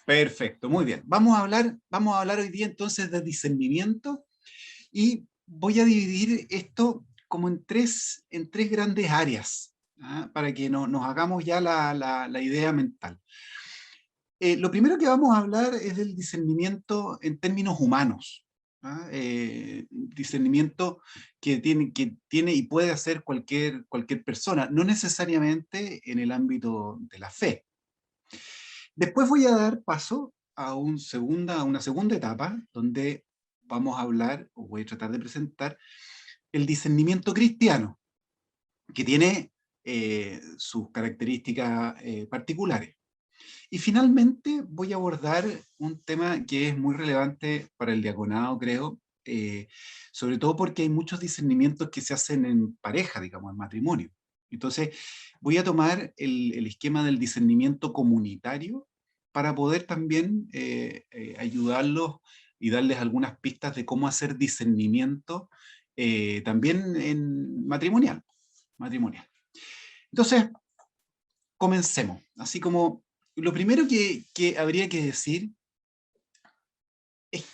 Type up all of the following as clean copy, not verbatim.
Perfecto, muy bien. Vamos a hablar hoy día entonces de discernimiento y voy a dividir esto como en tres grandes áreas, ¿ah? Para que nos hagamos ya la idea mental. Lo primero que vamos a hablar es del discernimiento en términos humanos, ¿ah? Discernimiento que tiene y puede hacer cualquier persona, no necesariamente en el ámbito de la fe. Después voy a dar paso a una segunda etapa, donde vamos a hablar, o voy a tratar de presentar, el discernimiento cristiano, que tiene sus características particulares. Y finalmente voy a abordar un tema que es muy relevante para el diaconado, creo, sobre todo porque hay muchos discernimientos que se hacen en pareja, digamos, en matrimonio. Entonces, voy a tomar el esquema del discernimiento comunitario para poder también ayudarlos y darles algunas pistas de cómo hacer discernimiento también en matrimonial. Entonces, comencemos. Así como lo primero que habría que decir es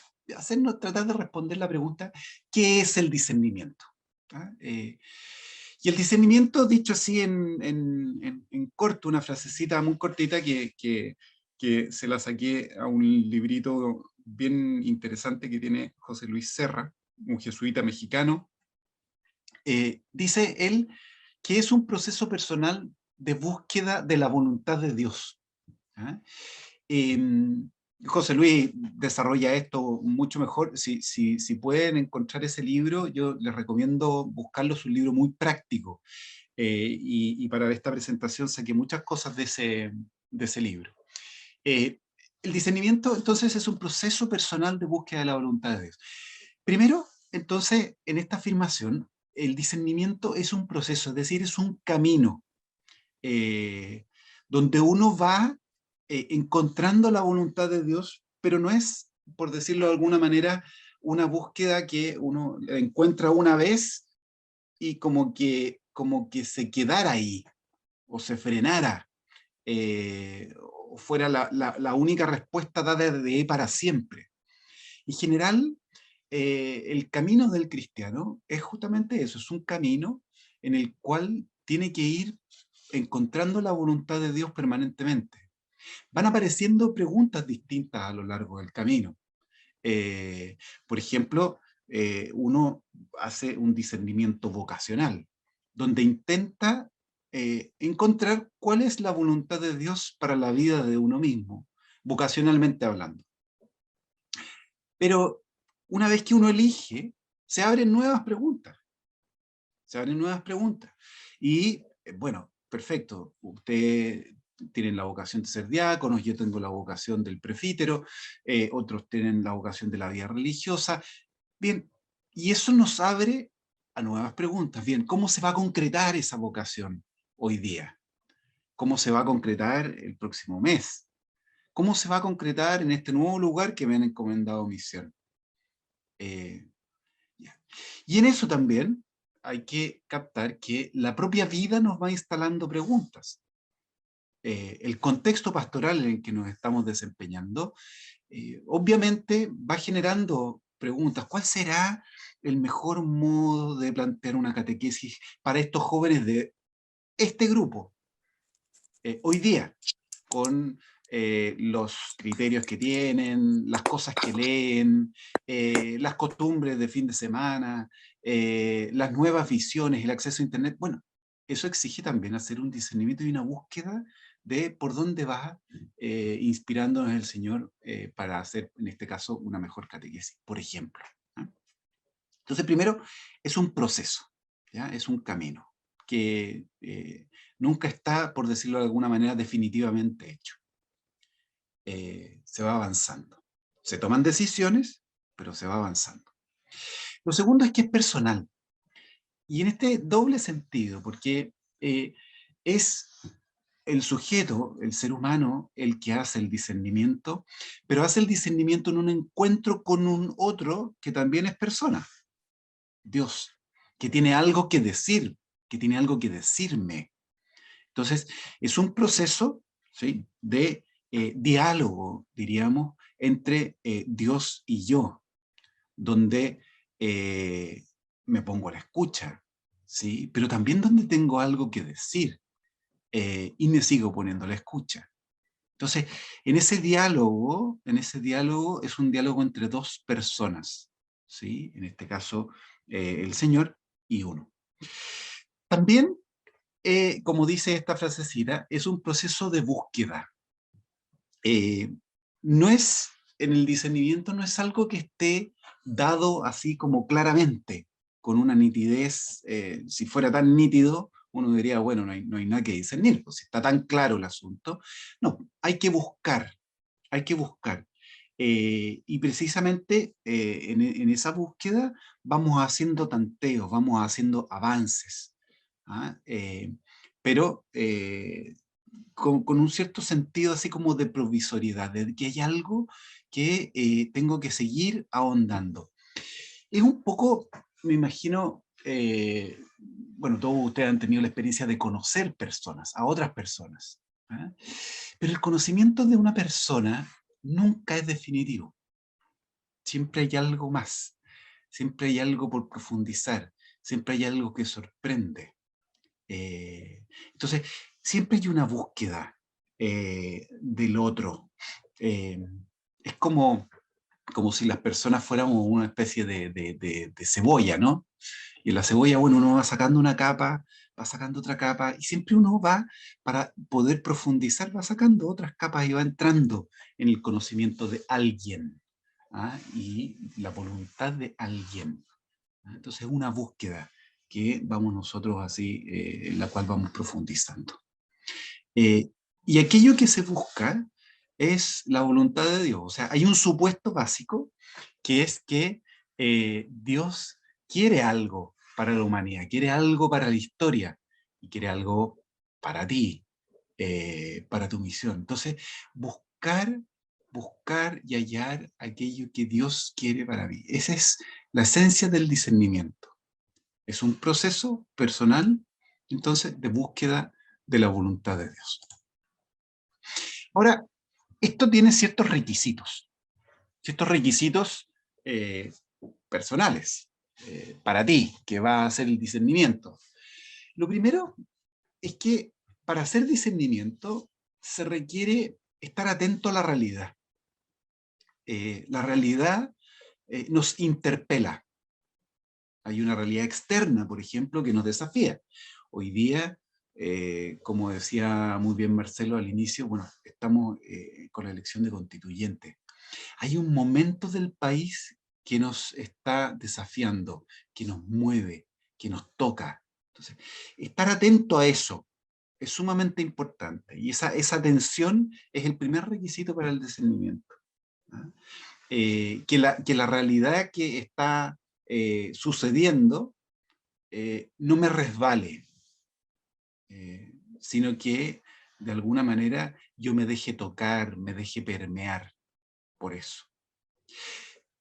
tratar de responder la pregunta, ¿qué es el discernimiento? ¿Ah? Y el discernimiento, dicho así en corto, una frasecita muy cortita que se la saqué a un librito bien interesante que tiene José Luis Serra, un jesuita mexicano. Dice él que es un proceso personal de búsqueda de la voluntad de Dios. ¿Ah? Eh, José Luis desarrolla esto mucho mejor. Si pueden encontrar ese libro, yo les recomiendo buscarlo. Es un libro muy práctico. Y para esta presentación saqué muchas cosas de ese libro. Eh, el discernimiento, entonces, es un proceso personal de búsqueda de la voluntad de Dios. Primero, entonces, en esta afirmación, el discernimiento es un proceso, es decir, es un camino eh, donde uno va encontrando la voluntad de Dios, pero no es, por decirlo de alguna manera, una búsqueda que uno encuentra una vez y como que se quedara ahí o se frenara, o fuera la única respuesta dada de ahí para siempre. En general, el camino del cristiano es justamente eso, es un camino en el cual tiene que ir encontrando la voluntad de Dios permanentemente. Van apareciendo preguntas distintas a lo largo del camino. Por ejemplo, uno hace un discernimiento vocacional, donde intenta encontrar cuál es la voluntad de Dios para la vida de uno mismo, vocacionalmente hablando. Pero una vez que uno elige, se abren nuevas preguntas. Se abren nuevas preguntas. Y bueno, perfecto. Usted tiene la vocación de ser diáconos, yo tengo la vocación del presbítero, otros tienen la vocación de la vida religiosa. Bien, y eso nos abre a nuevas preguntas. Bien, ¿cómo se va a concretar esa vocación hoy día? ¿Cómo se va a concretar el próximo mes? ¿Cómo se va a concretar en este nuevo lugar que me han encomendado misión? Eh, ya. Y en eso también hay que captar que la propia vida nos va instalando preguntas. El contexto pastoral en el que nos estamos desempeñando, obviamente va generando preguntas. ¿Cuál será el mejor modo de plantear una catequesis para estos jóvenes de este grupo hoy día? Con los criterios que tienen, las cosas que leen, las costumbres de fin de semana, las nuevas visiones, el acceso a Internet. Bueno, eso exige también hacer un discernimiento y una búsqueda de por dónde va inspirándonos el Señor para hacer, en este caso, una mejor catequesis, por ejemplo. ¿Ah? Entonces, primero, es un proceso, ¿ya? Es un camino que nunca está, por decirlo de alguna manera, definitivamente hecho. Se va avanzando. Se toman decisiones, pero se va avanzando. Lo segundo es que es personal. Y en este doble sentido, porque es el sujeto, el ser humano, el que hace el discernimiento, pero hace el discernimiento en un encuentro con un otro que también es persona, Dios, que tiene algo que decir, que tiene algo que decirme. Entonces, es un proceso, ¿sí?, de diálogo, diríamos, entre Dios y yo, donde me pongo a la escucha, ¿sí? Pero también donde tengo algo que decir y me sigo poniendo a la escucha. Entonces, en ese diálogo es un diálogo entre dos personas, ¿sí? En este caso, el Señor y uno. También, como dice esta frasecita, es un proceso de búsqueda. Eh, no es, en el discernimiento no es algo que esté dado así como claramente, con una nitidez. Si fuera tan nítido, uno diría, bueno, no hay nada que discernir, pues si está tan claro el asunto. No, hay que buscar, hay que buscar. Y precisamente en esa búsqueda vamos haciendo tanteos, vamos haciendo avances. ¿Ah? Pero con un cierto sentido así como de provisoriedad, de que hay algo que tengo que seguir ahondando. Es un poco, me imagino, bueno, todos ustedes han tenido la experiencia de conocer personas, a otras personas, ¿ah? Pero el conocimiento de una persona nunca es definitivo. Siempre hay algo más, siempre hay algo por profundizar, siempre hay algo que sorprende. Entonces, siempre hay una búsqueda del otro. Eh, es como si las personas fuéramos una especie de cebolla, ¿no? Y en la cebolla, bueno, uno va sacando una capa, va sacando otra capa, y siempre uno va, para poder profundizar, va sacando otras capas y va entrando en el conocimiento de alguien, ¿ah? Y la voluntad de alguien. ¿Ah? Entonces es una búsqueda que vamos nosotros así, en la cual vamos profundizando. Eh, y aquello que se busca es la voluntad de Dios. O sea, hay un supuesto básico que es que Dios quiere algo para la humanidad, quiere algo para la historia y quiere algo para ti, para tu misión. Entonces, buscar y hallar aquello que Dios quiere para mí. Esa es la esencia del discernimiento. Es un proceso personal, entonces, de búsqueda de la voluntad de Dios. Ahora, esto tiene ciertos requisitos eh, personales para ti, que va a hacer el discernimiento. Lo primero es que para hacer discernimiento se requiere estar atento a la realidad. La realidad nos interpela. Hay una realidad externa, por ejemplo, que nos desafía. Hoy día, como decía muy bien Marcelo al inicio, bueno, estamos con la elección de constituyentes. Hay un momento del país que nos está desafiando, que nos mueve, que nos toca. Entonces, estar atento a eso es sumamente importante. Y esa atención es el primer requisito para el discernimiento. ¿Ah? Que la realidad que está sucediendo no me resbale, sino que de alguna manera yo me deje tocar, me deje permear por eso.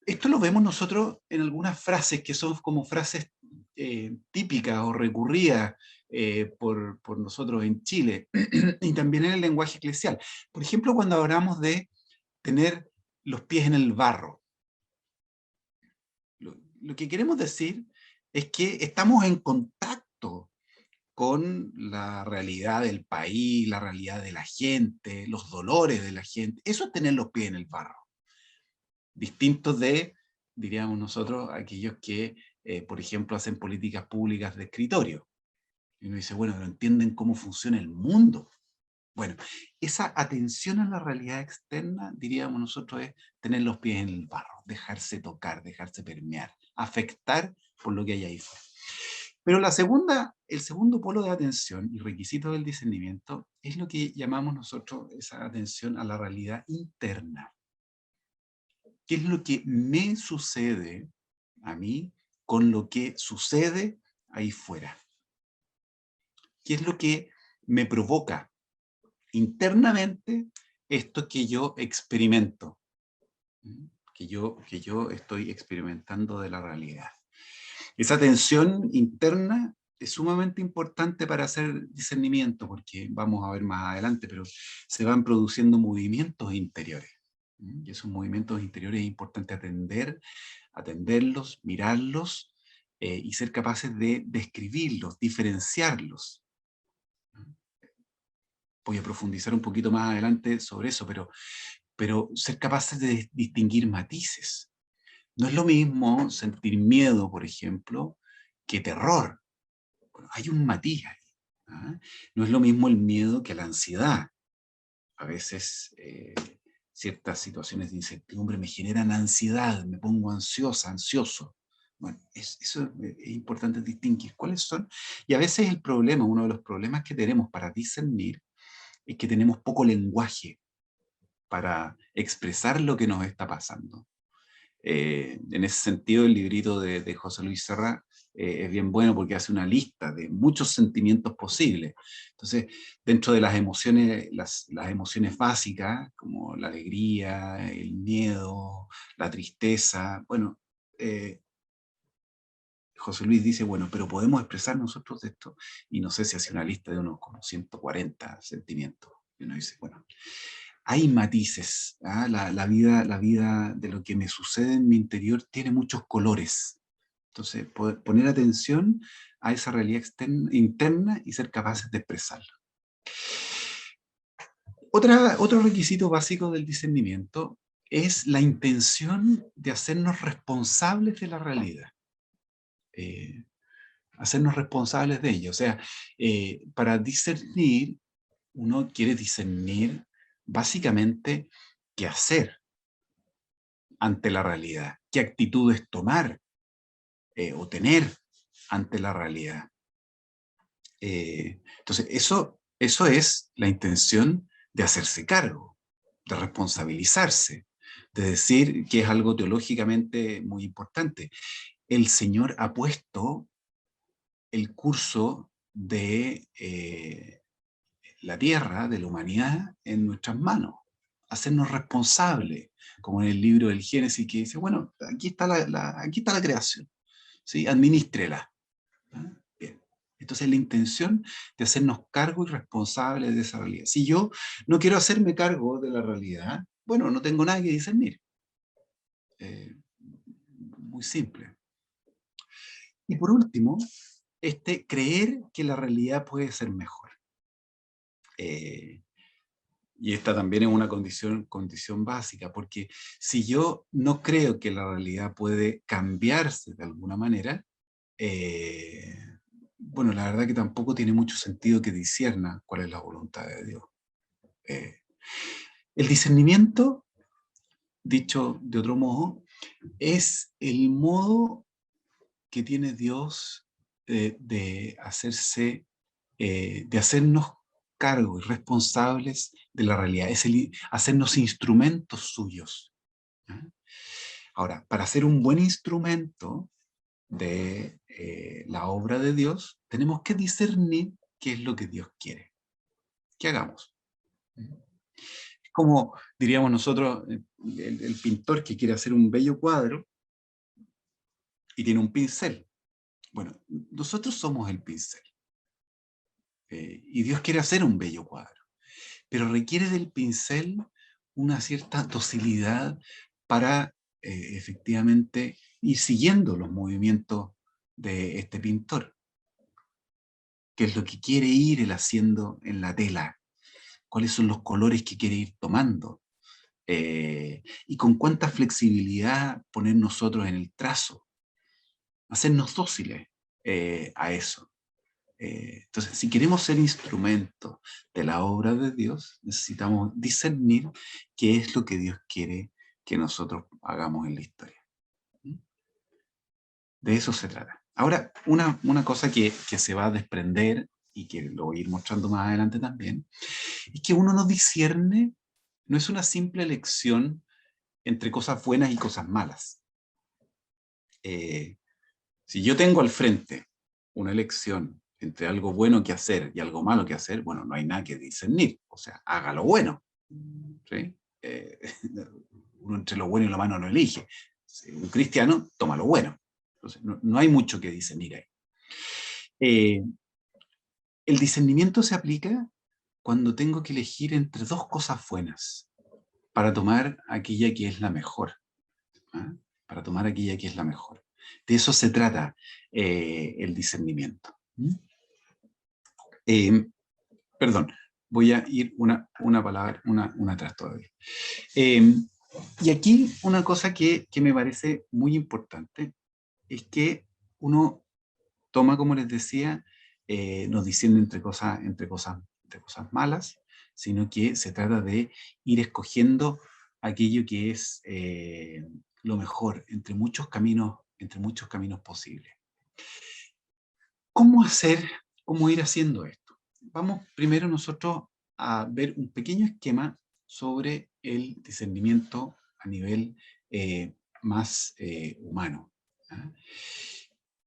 Esto lo vemos nosotros en algunas frases que son como frases típicas o recurridas por nosotros en Chile y también en el lenguaje eclesial. Por ejemplo, cuando hablamos de tener los pies en el barro. Lo que queremos decir es que estamos en contacto con la realidad del país, la realidad de la gente, los dolores de la gente. Eso es tener los pies en el barro. Distintos de, diríamos nosotros, aquellos que, por ejemplo, hacen políticas públicas de escritorio. Y uno dice, bueno, pero entienden cómo funciona el mundo. Bueno, esa atención a la realidad externa, diríamos nosotros, es tener los pies en el barro, dejarse tocar, dejarse permear, afectar por lo que hay ahí fuera. Pero el segundo polo de atención y requisito del discernimiento es lo que llamamos nosotros esa atención a la realidad interna. ¿Qué es lo que me sucede a mí con lo que sucede ahí fuera? ¿Qué es lo que me provoca internamente esto que yo experimento? Que yo estoy experimentando de la realidad. Esa tensión interna es sumamente importante para hacer discernimiento, porque vamos a ver más adelante, pero se van produciendo movimientos interiores. Y esos movimientos interiores es importante atenderlos, mirarlos, y ser capaces de describirlos, diferenciarlos. Voy a profundizar un poquito más adelante sobre eso, pero ser capaces de distinguir matices. No es lo mismo sentir miedo, por ejemplo, que terror. Bueno, hay un matiz ahí. ¿Ah? No es lo mismo el miedo que la ansiedad. A veces ciertas situaciones de incertidumbre me generan ansiedad, me pongo ansiosa, ansioso. Bueno, eso es importante distinguir cuáles son. Y a veces el problema, uno de los problemas que tenemos para discernir, es que tenemos poco lenguaje para expresar lo que nos está pasando. En ese sentido, el librito de José Luis Serra es bien bueno porque hace una lista de muchos sentimientos posibles. Entonces, dentro de las emociones, las emociones básicas, como la alegría, el miedo, la tristeza, bueno, José Luis dice, bueno, pero podemos expresar nosotros de esto, y no sé si hace una lista de unos como 140 sentimientos. Y uno dice, bueno, hay matices. ¿Ah? La vida de lo que me sucede en mi interior tiene muchos colores. Entonces, poner atención a esa realidad interna y ser capaces de expresarla. Otro requisito básico del discernimiento es la intención de hacernos responsables de la realidad. Hacernos responsables de ello. O sea, para discernir, uno quiere discernir básicamente qué hacer ante la realidad, qué actitudes tomar o tener ante la realidad. Entonces, eso es la intención de hacerse cargo, de responsabilizarse, de decir que es algo teológicamente muy importante. El Señor ha puesto el curso de la tierra, de la humanidad, en nuestras manos, hacernos responsables, como en el libro del Génesis que dice, bueno, aquí está aquí está la creación, ¿sí? Administrela. ¿Ah? Bien. Entonces la intención de hacernos cargo y responsables de esa realidad. Si yo no quiero hacerme cargo de la realidad, bueno, no tengo nada que discernir. Muy simple. Y por último, creer que la realidad puede ser mejor. Y esta también es una condición básica, porque si yo no creo que la realidad puede cambiarse de alguna manera, eh, bueno, la verdad que tampoco tiene mucho sentido que discierna cuál es la voluntad de Dios. Eh, el discernimiento, dicho de otro modo, es el modo que tiene Dios de de hacernos cargo y responsables de la realidad, es hacernos instrumentos suyos. ¿Ah? Ahora, para ser un buen instrumento de la obra de Dios, tenemos que discernir qué es lo que Dios quiere que hagamos. Es como, diríamos nosotros, el pintor que quiere hacer un bello cuadro y tiene un pincel. Bueno, nosotros somos el pincel. Y Dios quiere hacer un bello cuadro, pero requiere del pincel una cierta docilidad para efectivamente ir siguiendo los movimientos de este pintor, qué es lo que quiere ir él haciendo en la tela, cuáles son los colores que quiere ir tomando, y con cuánta flexibilidad poner nosotros en el trazo, hacernos dóciles a eso. Entonces, si queremos ser instrumentos de la obra de Dios, necesitamos discernir qué es lo que Dios quiere que nosotros hagamos en la historia. De eso se trata. Ahora, una cosa que se va a desprender y que lo voy a ir mostrando más adelante también, es que uno no discierne, no es una simple elección entre cosas buenas y cosas malas. Si yo tengo al frente una elección entre algo bueno que hacer y algo malo que hacer, bueno, no hay nada que discernir. O sea, haga lo bueno. ¿Sí? Uno entre lo bueno y lo malo no elige. Si un cristiano toma lo bueno. Entonces, no hay mucho que discernir ahí. Eh, el discernimiento se aplica cuando tengo que elegir entre dos cosas buenas para tomar aquella que es la mejor. ¿Ah? Para tomar aquella que es la mejor. De eso se trata el discernimiento. ¿Mm? Eh, Perdón, voy a ir una palabra, una atrás todavía. Y aquí una cosa que me parece muy importante es que uno toma, como les decía, no diciendo entre cosas malas, sino que se trata de ir escogiendo aquello que es lo mejor entre muchos caminos posibles. ¿Cómo hacer, cómo ir haciendo esto? Vamos primero nosotros a ver un pequeño esquema sobre el discernimiento a nivel más humano. ¿Ah?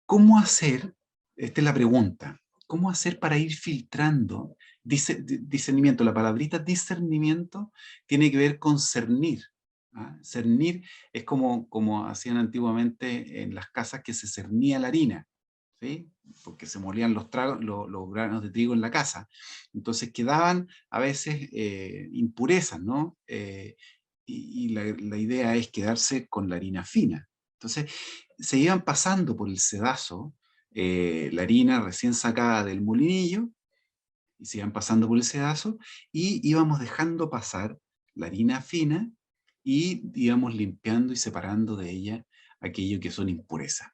¿Cómo hacer? Esta es la pregunta. ¿Cómo hacer para ir filtrando? Discernimiento, la palabrita discernimiento tiene que ver con cernir. ¿Ah? Cernir es como hacían antiguamente en las casas que se cernía la harina, ¿sí? Porque se molían los granos de trigo en la casa. Entonces quedaban a veces impurezas, ¿no? Y la idea es quedarse con la harina fina. Entonces se iban pasando por el sedazo la harina recién sacada del molinillo, y se iban pasando por el sedazo, y íbamos dejando pasar la harina fina y íbamos limpiando y separando de ella aquello que son impurezas.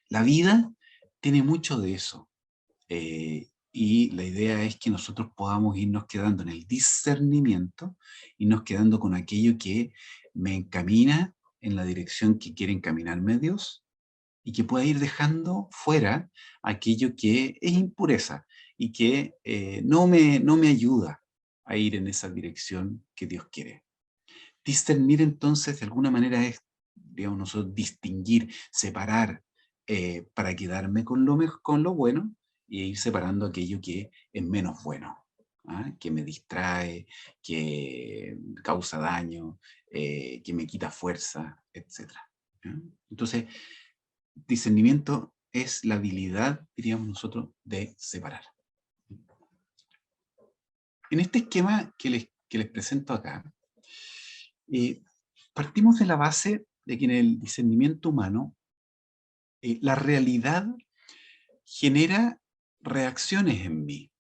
La vida tiene mucho de eso. Y la idea es que nosotros podamos irnos quedando en el discernimiento, irnos quedando con aquello que me encamina en la dirección que quiere encaminarme Dios, y que pueda ir dejando fuera aquello que es impureza y que no me ayuda a ir en esa dirección que Dios quiere. Discernir entonces de alguna manera es, digamos, nosotros distinguir, separar, para quedarme con lo bueno y ir separando aquello que es menos bueno, ¿ah? Que me distrae, que causa daño, que me quita fuerza, etc. ¿Ah? Entonces, discernimiento es la habilidad, diríamos nosotros, de separar. En este esquema que les presento acá, eh, partimos de la base de que en el discernimiento humano, la realidad genera reacciones en mí.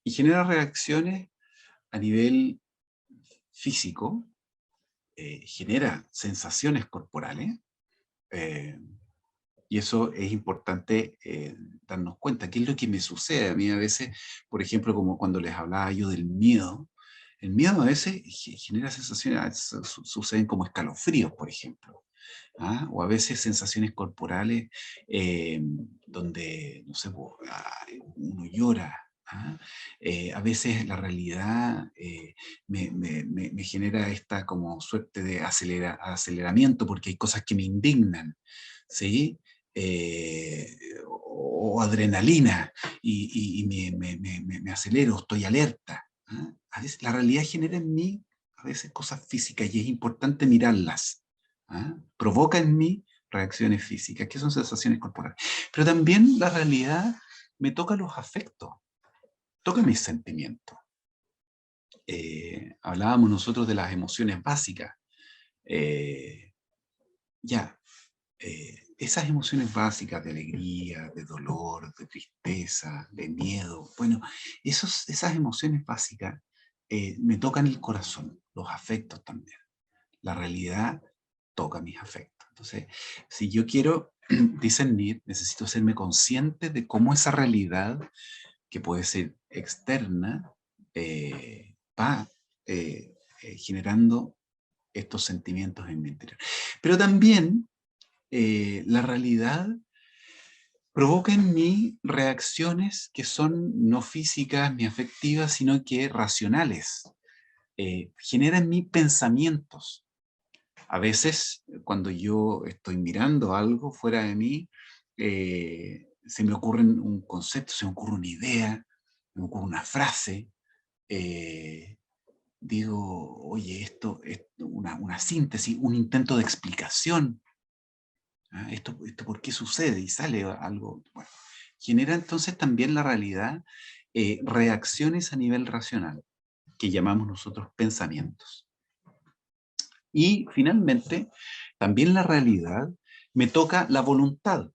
Y genera reacciones a nivel físico, genera sensaciones corporales, eh, y eso es importante darnos cuenta. ¿Qué es lo que me sucede? A mí a veces, por ejemplo, como cuando les hablaba yo del miedo, el miedo a veces genera sensaciones, suceden como escalofríos, por ejemplo. ¿Ah? O a veces sensaciones corporales donde, no sé, uno llora. ¿Ah? A veces la realidad me genera esta como suerte de aceleramiento porque hay cosas que me indignan, ¿sí? O adrenalina y me acelero, estoy alerta. ¿Ah? A veces la realidad genera en mí a veces cosas físicas y es importante mirarlas. ¿Ah? Provoca en mí reacciones físicas, que son sensaciones corporales. Pero también la realidad me toca los afectos, toca mis sentimientos. Hablábamos nosotros de las emociones básicas. Eh, ya, esas emociones básicas de alegría, de dolor, de tristeza, de miedo, bueno, esas emociones básicas me tocan el corazón, los afectos también. La realidad toca mis afectos. Entonces, si yo quiero discernir, necesito hacerme consciente de cómo esa realidad, que puede ser externa, va generando estos sentimientos en mi interior. Pero también la realidad provoca en mí reacciones que son no físicas ni afectivas, sino que racionales. Genera en mí pensamientos. A veces, cuando yo estoy mirando algo fuera de mí, se me ocurre un concepto, se me ocurre una idea, me ocurre una frase, eh, digo, oye, esto es una síntesis, un intento de explicación. ¿Esto por qué sucede? Y sale algo, bueno, genera entonces también la realidad reacciones a nivel racional, que llamamos nosotros pensamientos. Y finalmente, también la realidad me toca la voluntad,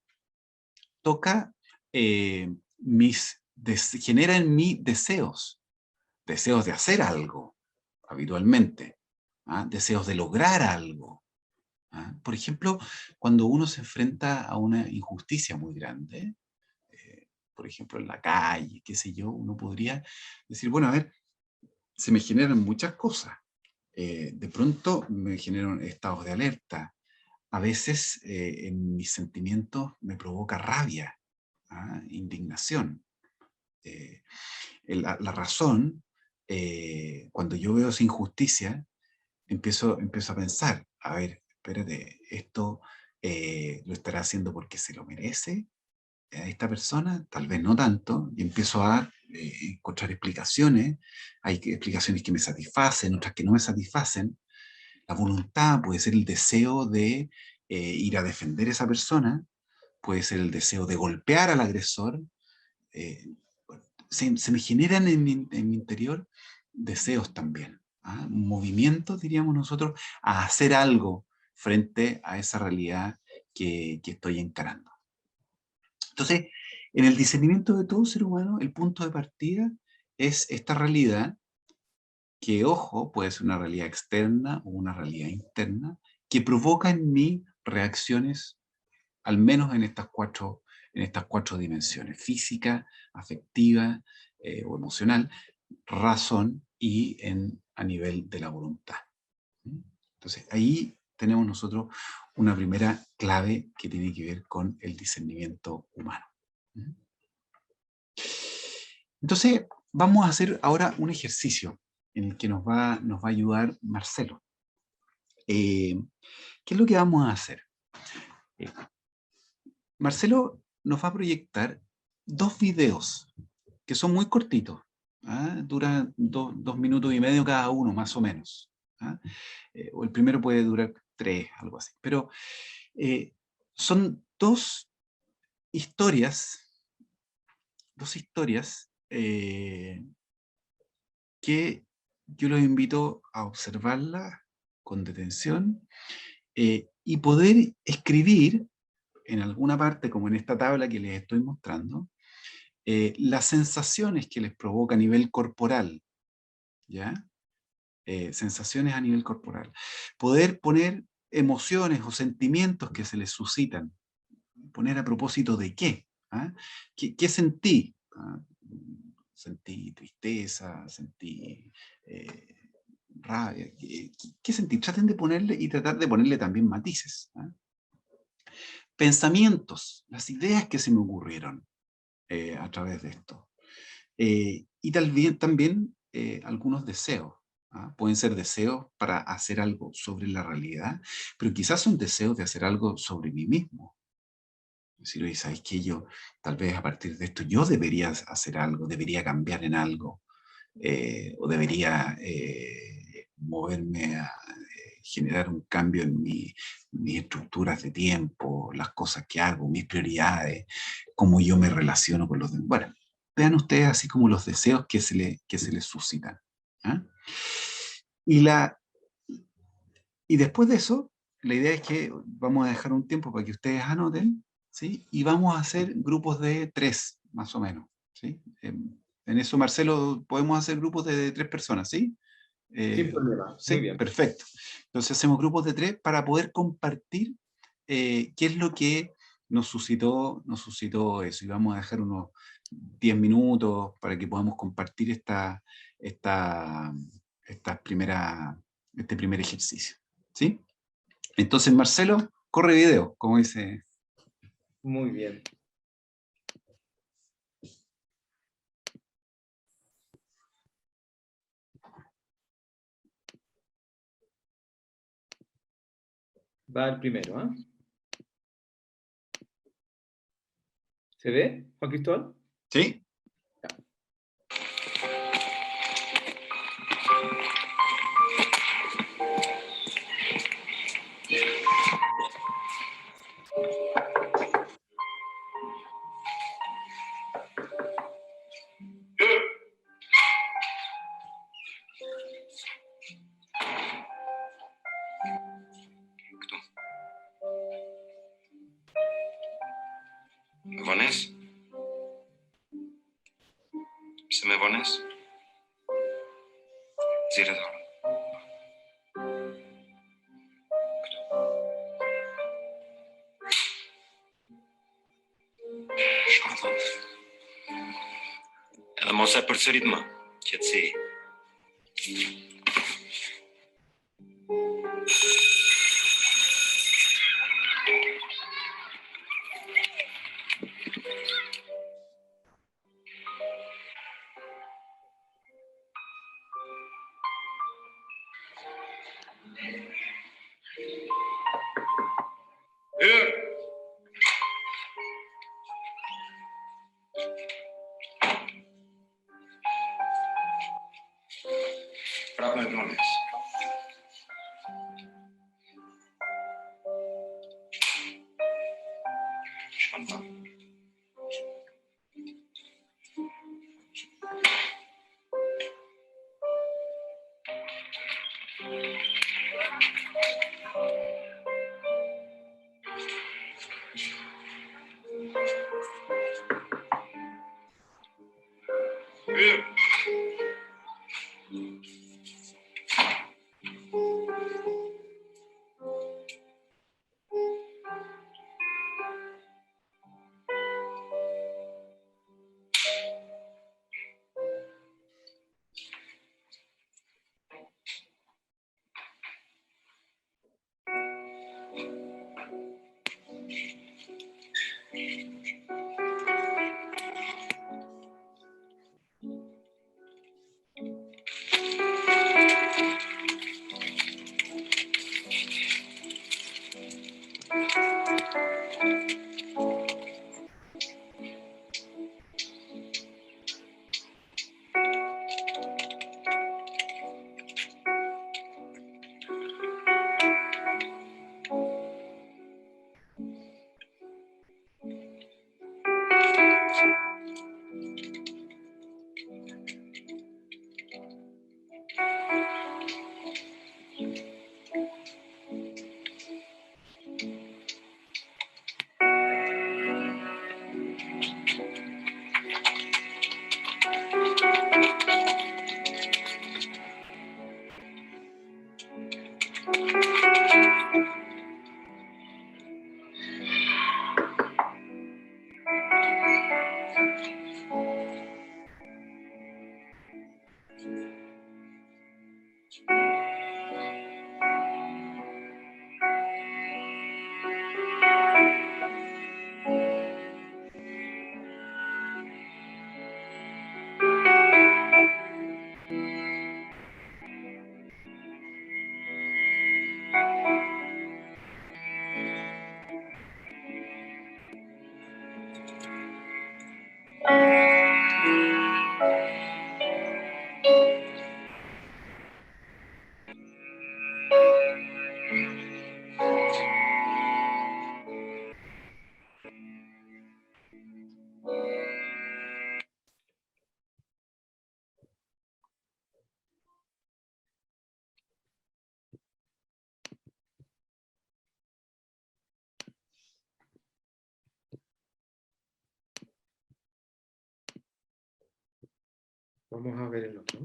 toca, genera en mí deseos de hacer algo habitualmente, deseos de lograr algo. Por ejemplo, cuando uno se enfrenta a una injusticia muy grande, por ejemplo, en la calle, qué sé yo, uno podría decir, bueno, a ver, se me generan muchas cosas. De pronto me generan estados de alerta. A veces en mis sentimientos me provoca rabia, indignación. Eh, la razón, cuando yo veo esa injusticia, empiezo a pensar, a ver, espérate, esto lo estará haciendo porque se lo merece a esta persona, tal vez no tanto, y empiezo a encontrar explicaciones. Hay explicaciones que me satisfacen, otras que no me satisfacen. La voluntad puede ser el deseo de ir a defender a esa persona, puede ser el deseo de golpear al agresor. eh, se me generan en mi interior deseos también, movimientos, diríamos nosotros, a hacer algo frente a esa realidad que estoy encarando. Entonces, en el discernimiento de todo ser humano, el punto de partida es esta realidad que, ojo, puede ser una realidad externa o una realidad interna, que provoca en mí reacciones, al menos en estas cuatro dimensiones: física, afectiva o emocional, razón y a nivel de la voluntad. Entonces, ahí tenemos nosotros una primera clave que tiene que ver con el discernimiento humano. Entonces, vamos a hacer ahora un ejercicio en el que nos va a ayudar Marcelo. ¿Qué es lo que vamos a hacer? Eh, Marcelo nos va a proyectar dos videos que son muy cortitos. Duran 2 minutos y medio cada uno, más o menos. O el primero puede durar 3, algo así. Pero son dos historias que yo los invito a observarlas con detención y poder escribir en alguna parte, como en esta tabla que les estoy mostrando, las sensaciones que les provoca a nivel corporal, ¿ya? Sensaciones a nivel corporal. Poder poner emociones o sentimientos que se les suscitan. Poner a propósito de qué. ¿Qué sentí? Sentí tristeza, sentí rabia. ¿Qué sentí? Traten de ponerle y tratar de ponerle también matices. Pensamientos, las ideas que se me ocurrieron a través de esto. Y también algunos deseos. Pueden ser deseos para hacer algo sobre la realidad, pero quizás son deseos de hacer algo sobre mí mismo. Es decir, oye, ¿sabes qué? Yo, tal vez a partir de esto, yo debería hacer algo, debería cambiar en algo, o debería moverme a generar un cambio en mis estructuras de tiempo, las cosas que hago, mis prioridades, cómo yo me relaciono con los demás. Bueno, vean ustedes así como los deseos que se les suscitan. ¿Ah? Y, la, y después de eso, la idea es que vamos a dejar un tiempo para que ustedes anoten, ¿sí? Y vamos a hacer grupos de 3, más o menos, ¿sí? En eso, Marcelo, podemos hacer grupos de 3 personas, ¿sí? Sin problema, muy Sí, bien. perfecto. Entonces hacemos grupos de 3 para poder compartir qué es lo que nos suscitó eso. Y vamos a dejar unos 10 minutos para que podamos compartir esta, esta primera, este primer ejercicio. ¿Sí? Entonces, Marcelo, corre video, como dice. Muy bien. Va el primero, ¿ah? ¿Se ve, Juan Cristóbal? ¿Sí? με πονές. Ζήρε τώρα. Σκοτώ. Edhe mos e përsërit më, qetësi. Prapë me vones. Shkon. Vamos a ver el otro.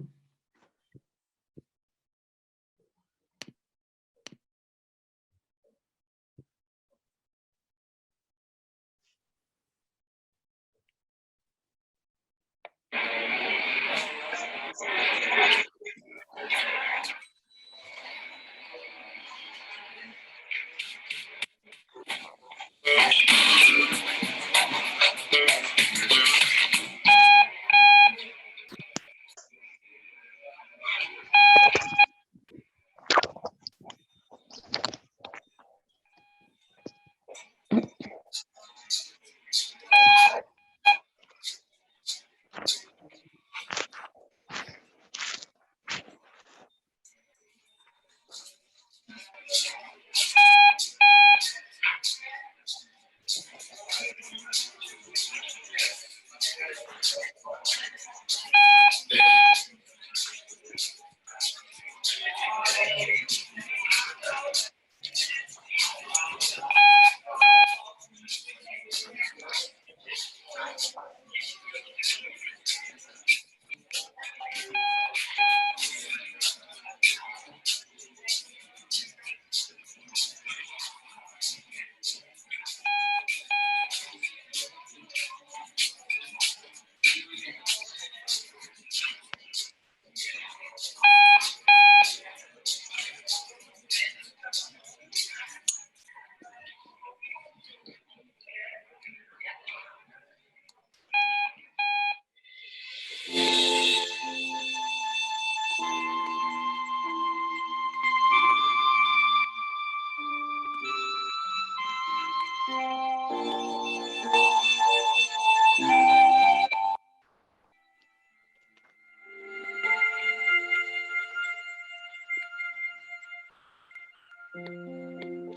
Bueno,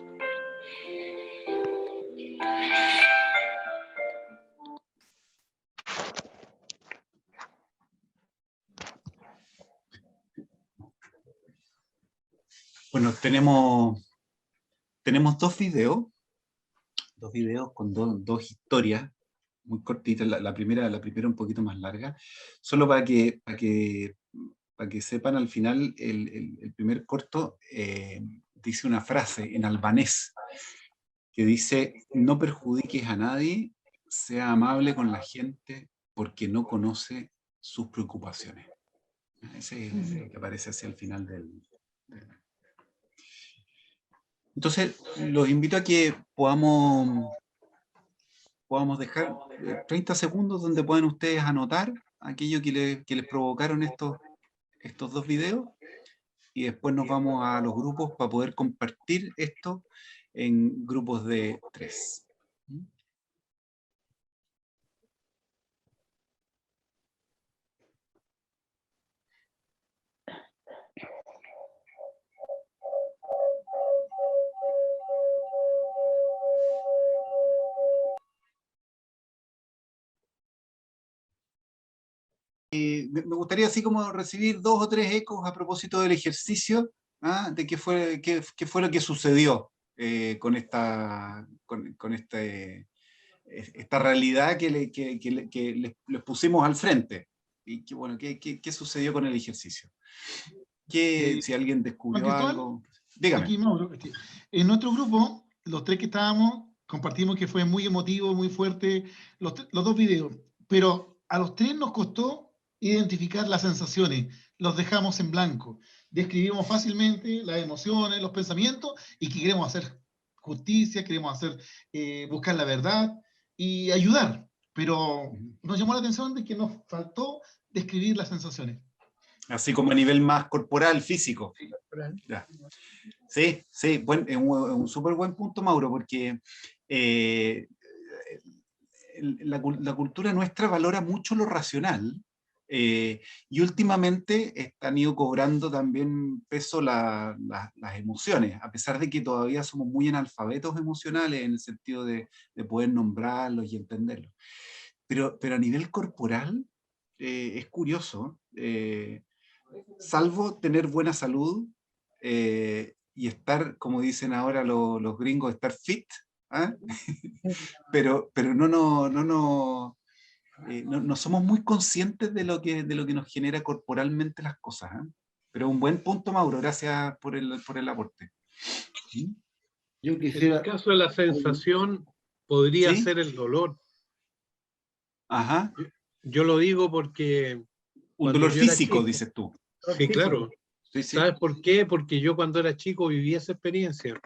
tenemos dos videos con dos historias muy cortitas. La primera un poquito más larga, solo para que sepan. Al final, el primer corto dice una frase en albanés que dice: no perjudiques a nadie, sea amable con la gente porque no conoce sus preocupaciones. Ese es el que aparece hacia el final del... Entonces, los invito a que podamos dejar 30 segundos donde puedan ustedes anotar aquello que les provocaron estos dos videos, y después nos vamos a los grupos para poder compartir esto en grupos de 3. Me gustaría así como recibir 2 o 3 ecos a propósito del ejercicio, ¿ah? De qué fue lo que sucedió con esta realidad que les pusimos al frente. Y bueno, ¿qué sucedió con el ejercicio? Si alguien Juan descubrió Cristóbal, algo. Dígame. aquí Mauro. En nuestro grupo, los 3 que estábamos, compartimos que fue muy emotivo, muy fuerte, los 2 videos, pero a los 3 nos costó identificar las sensaciones, los dejamos en blanco, describimos fácilmente las emociones, los pensamientos, y que queremos hacer justicia, queremos buscar la verdad y ayudar, pero nos llamó la atención de que nos faltó describir las sensaciones. Así como a nivel más corporal, físico. Ya. Sí, es un súper buen punto, Mauro, porque la cultura nuestra valora mucho lo racional, y últimamente han ido cobrando también peso las emociones, a pesar de que todavía somos muy analfabetos emocionales en el sentido de poder nombrarlos y entenderlos. Pero a nivel corporal es curioso, salvo tener buena salud y estar, como dicen ahora los gringos, estar fit, ¿ah? pero no somos muy conscientes de lo que nos genera corporalmente las cosas, ¿eh? Pero un buen punto, Mauro, gracias por el aporte. ¿Sí? Yo En quisiera... el caso de la sensación, podría ¿Sí? ser el dolor. Ajá. Yo lo digo porque Un cuando dolor yo era físico, chico, dices tú. sí, claro. Sí, sí. ¿Sabes por qué? Porque yo cuando era chico viví esa experiencia.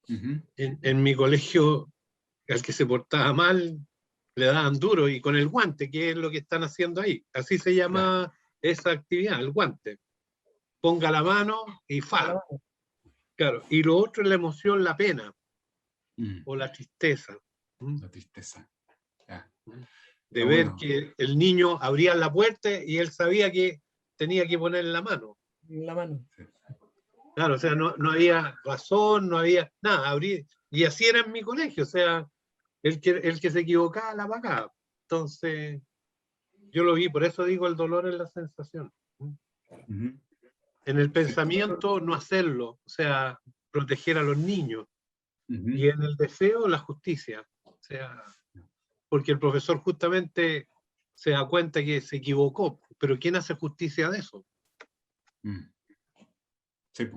Uh-huh. En mi colegio, al que se portaba mal, le daban duro y con el guante, que es lo que están haciendo ahí. Así se llama esa actividad, el guante. Ponga la mano y fa. Claro. Y lo otro es la emoción, la pena o la tristeza. La tristeza. Ya. De Está ver bueno. que el niño abría la puerta y él sabía que tenía que poner la mano. La mano. Sí. Claro, o sea, no había razón, no había nada. Abrí, y así era en mi colegio, o sea, el que se equivocaba la pagaba. Entonces, yo lo vi, por eso digo el dolor es la sensación. Uh-huh. En el pensamiento, no hacerlo, o sea, proteger a los niños. Uh-huh. Y en el deseo, la justicia. O sea, porque el profesor justamente se da cuenta que se equivocó, pero ¿quién hace justicia de eso? Sí.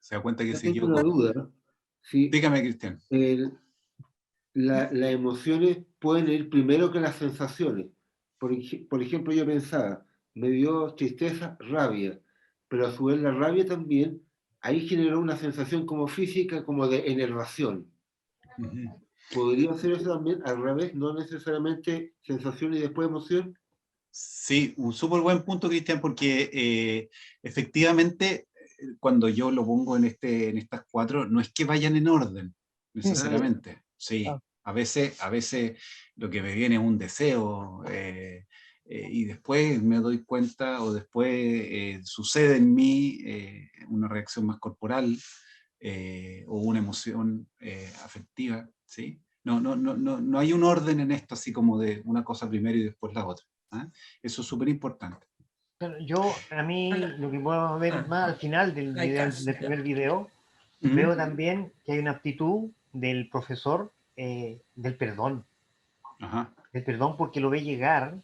Se da cuenta que Yo se tengo una equivocó. duda. Si Dígame, Cristian. las emociones pueden ir primero que las sensaciones. Por ejemplo, yo pensaba, me dio tristeza, rabia, pero a su vez la rabia también, ahí generó una sensación como física, como de enervación. Uh-huh. ¿Podría ser eso también al revés, no necesariamente sensación y después emoción? Sí, un súper buen punto, Cristian, porque efectivamente cuando yo lo pongo en estas 4, no es que vayan en orden, necesariamente. Sí, a veces lo que me viene es un deseo, y después me doy cuenta, o después sucede en mí una reacción más corporal, o una emoción afectiva, ¿sí? No hay un orden en esto, así como de una cosa primero y después la otra. ¿Ah? Eso es súper importante. A mí, lo que puedo ver más al final del primer video, veo también que hay una aptitud del profesor del perdón. Ajá. El perdón porque lo ve llegar,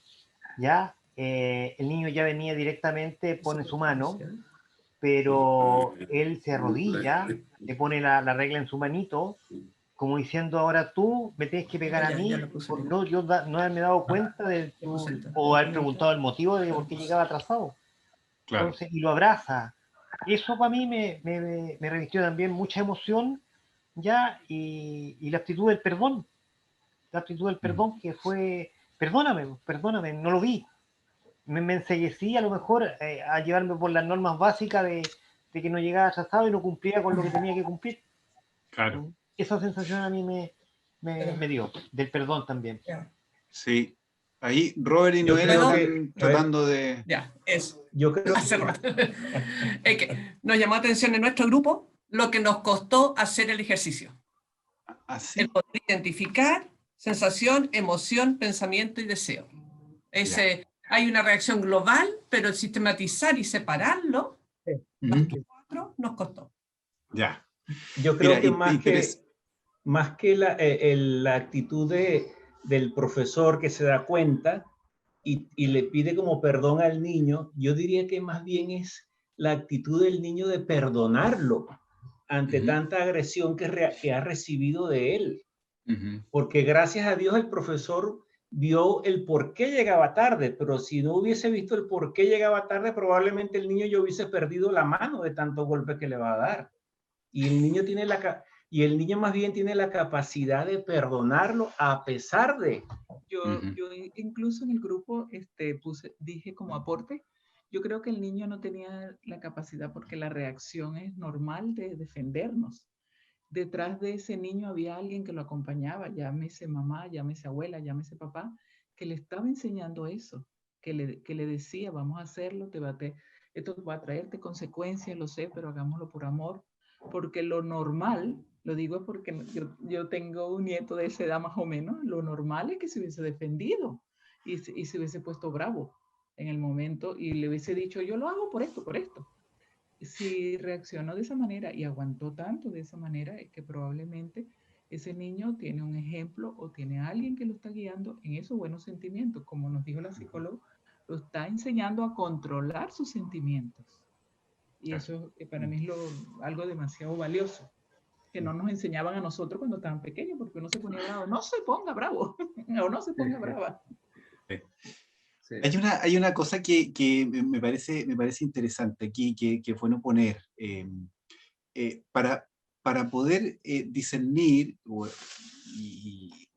ya, el niño ya venía directamente, pone su mano, pero él se arrodilla, le pone la regla en su manito, como diciendo, ahora tú me tienes que pegar a mí, por no yo no haberme dado cuenta de o haber preguntado el motivo de por qué llegaba atrasado. Claro. Entonces, y lo abraza. Eso para mí me revistió también mucha emoción, ya, y la actitud del perdón. La actitud del perdón que fue, perdóname, no lo vi. Me enseguecí a lo mejor a llevarme por las normas básicas de que no llegaba atrasado y no cumplía con lo que tenía que cumplir. Claro. Esa sensación a mí me dio, del perdón también. Sí. Ahí Robert y Noel están tratando de... Ya, eso. Yo creo Hace rato. Es que nos llamó la atención en nuestro grupo lo que nos costó hacer el ejercicio. ¿Así? El poder identificar sensación, emoción, pensamiento y deseo. Hay una reacción global, pero el sistematizar y separarlo, las cuatro, nos costó. Ya. Yo creo que más que la actitud del profesor que se da cuenta y le pide como perdón al niño, yo diría que más bien es la actitud del niño de perdonarlo ante tanta agresión que ha recibido de él. Porque gracias a Dios el profesor vio el por qué llegaba tarde, pero si no hubiese visto el por qué llegaba tarde, probablemente el niño ya hubiese perdido la mano de tanto golpe que le va a dar. Y el niño más bien tiene la capacidad de perdonarlo a pesar de... Yo incluso en el grupo dije como aporte, yo creo que el niño no tenía la capacidad porque la reacción es normal de defendernos. Detrás de ese niño había alguien que lo acompañaba, llámese mamá, llámese abuela, llámese papá, que le estaba enseñando eso, que le decía, vamos a hacerlo, esto va a traerte consecuencias, lo sé, pero hagámoslo por amor. Porque lo normal, lo digo porque yo tengo un nieto de esa edad más o menos, lo normal es que se hubiese defendido y se hubiese puesto bravo en el momento y le hubiese dicho, yo lo hago por esto, por esto. Si reaccionó de esa manera y aguantó tanto de esa manera, es que probablemente ese niño tiene un ejemplo o tiene a alguien que lo está guiando en esos buenos sentimientos. Como nos dijo la psicóloga, lo está enseñando a controlar sus sentimientos. Y eso para mí es algo demasiado valioso, que no nos enseñaban a nosotros cuando estaban pequeños, porque uno se ponía bravo. No se ponga bravo, o no se ponga brava. Sí. Hay una cosa que me parece interesante aquí, que es bueno poner. Para poder discernir, y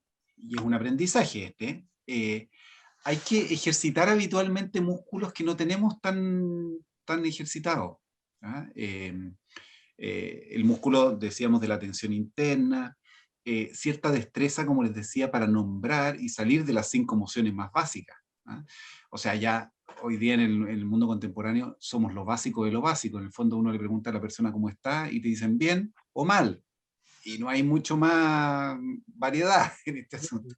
es un aprendizaje hay que ejercitar habitualmente músculos que no tenemos tan ejercitados. ¿Ah? El músculo, decíamos, de la atención interna, cierta destreza, como les decía, para nombrar y salir de las 5 emociones más básicas. ¿Ah? O sea, ya hoy día en el mundo contemporáneo somos lo básico de lo básico. En el fondo uno le pregunta a la persona cómo está y te dicen bien o mal. Y no hay mucho más variedad en este asunto.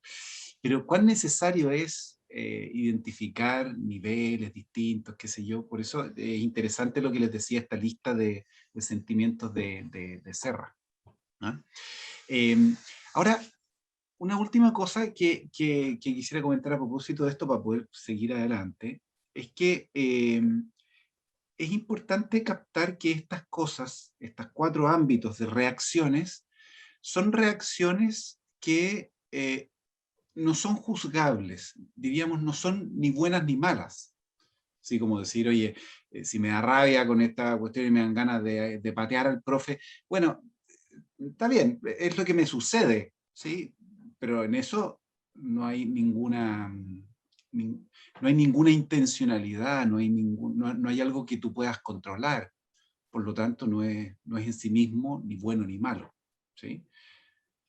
Pero cuán necesario es identificar niveles distintos, qué sé yo. Por eso es interesante lo que les decía esta lista de sentimientos de Serra. ¿Ah? Ahora, una última cosa que quisiera comentar a propósito de esto para poder seguir adelante, es que es importante captar que estas cosas, estos 4 ámbitos de reacciones, son reacciones que no son juzgables, diríamos, no son ni buenas ni malas. Así como decir, oye, si me da rabia con esta cuestión y me dan ganas de patear al profe, bueno, está bien, es lo que me sucede, ¿sí? Pero en eso no hay ninguna intencionalidad, no hay algo que tú puedas controlar. Por lo tanto, no es en sí mismo ni bueno ni malo, ¿sí?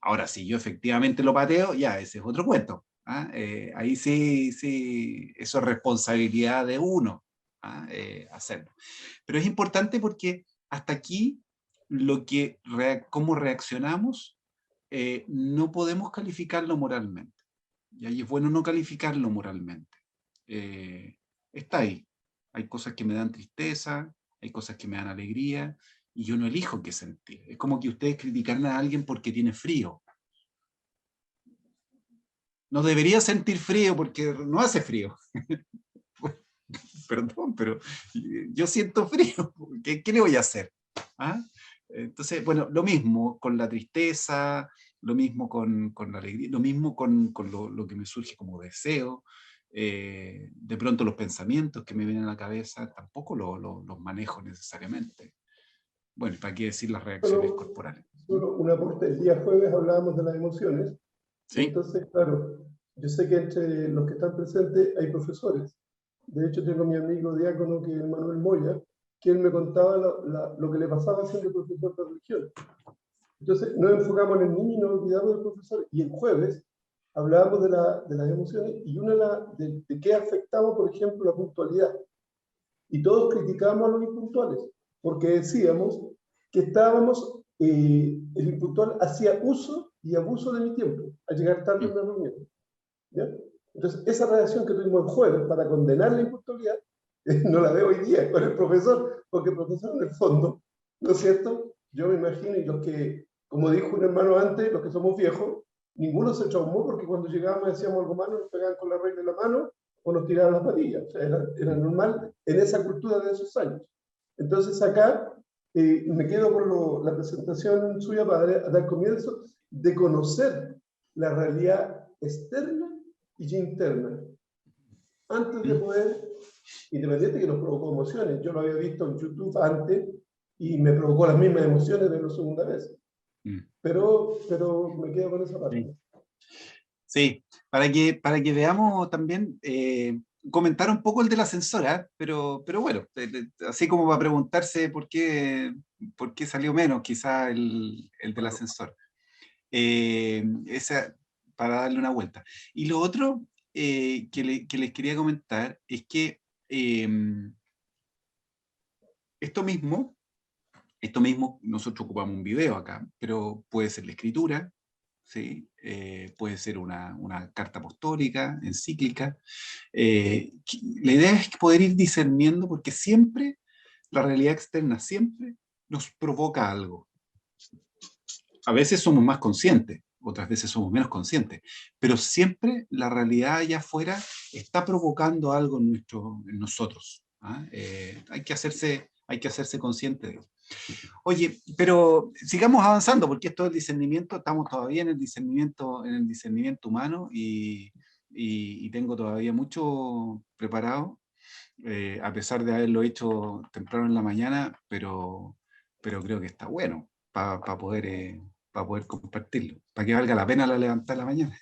Ahora, si yo efectivamente lo pateo, ya, ese es otro cuento. ¿Ah? Ahí sí, eso es responsabilidad de uno, ¿ah? Hacerlo. Pero es importante porque hasta aquí cómo reaccionamos, no podemos calificarlo moralmente. Y ahí es bueno no calificarlo moralmente. Está ahí. Hay cosas que me dan tristeza, hay cosas que me dan alegría, y yo no elijo qué sentir. Es como que ustedes criticaran a alguien porque tiene frío. No debería sentir frío porque no hace frío. Perdón, pero yo siento frío. ¿Qué le voy a hacer? ¿Ah? Entonces, bueno, lo mismo con la tristeza, lo mismo con la alegría, lo mismo con lo que me surge como deseo. De pronto los pensamientos que me vienen a la cabeza tampoco los manejo necesariamente. Bueno, ¿para qué decir las reacciones corporales? Solo un aporte. El día jueves hablábamos de las emociones. ¿Sí? Entonces, claro, yo sé que entre los que están presentes hay profesores. De hecho, tengo a mi amigo diácono, que es Manuel Moya, que él me contaba lo que le pasaba siendo profesor de religión. Entonces, nos enfocamos en el niño y nos olvidamos del profesor. Y el jueves hablábamos de las emociones, y una de qué afectaba, por ejemplo, la puntualidad. Y todos criticábamos a los impuntuales, porque decíamos que el impuntual hacía uso y abuso de mi tiempo, al llegar tarde a una reunión. ¿Ya? Entonces, esa reacción que tuvimos el jueves para condenar la impuntualidad, no la veo hoy día con el profesor, porque el profesor, en el fondo, ¿no es cierto? Yo me imagino, y los que, como dijo un hermano antes, los que somos viejos, ninguno se traumó, porque cuando llegábamos y hacíamos algo malo, nos pegaban con la regla en la mano o nos tiraban las patillas. O sea, era normal en esa cultura de esos años. Entonces, acá me quedo con la presentación suya para dar comienzo de conocer la realidad externa y interna, antes de poder, independiente que nos provocó emociones. Yo lo había visto en YouTube antes y me provocó las mismas emociones de la segunda vez. Pero me quedo con esa parte. Sí, para que veamos también, comentar un poco el del ascensor, ¿eh? Pero bueno, así como para preguntarse por qué salió menos quizá el del ascensor. Para darle una vuelta. Y lo otro que les quería comentar es que esto mismo, nosotros ocupamos un video acá, pero puede ser la escritura, ¿sí? Puede ser una carta apostólica, encíclica. La idea es poder ir discerniendo, porque siempre, la realidad externa siempre nos provoca algo. A veces somos más conscientes, otras veces somos menos conscientes, pero siempre la realidad allá afuera está provocando algo en nosotros. ¿Ah? Hay que hacerse consciente de eso. Oye, pero sigamos avanzando, porque esto del discernimiento, estamos todavía en el discernimiento humano, y tengo todavía mucho preparado, a pesar de haberlo hecho temprano en la mañana, pero creo que está bueno para poder compartirlo, para que valga la pena la levantar la mañana.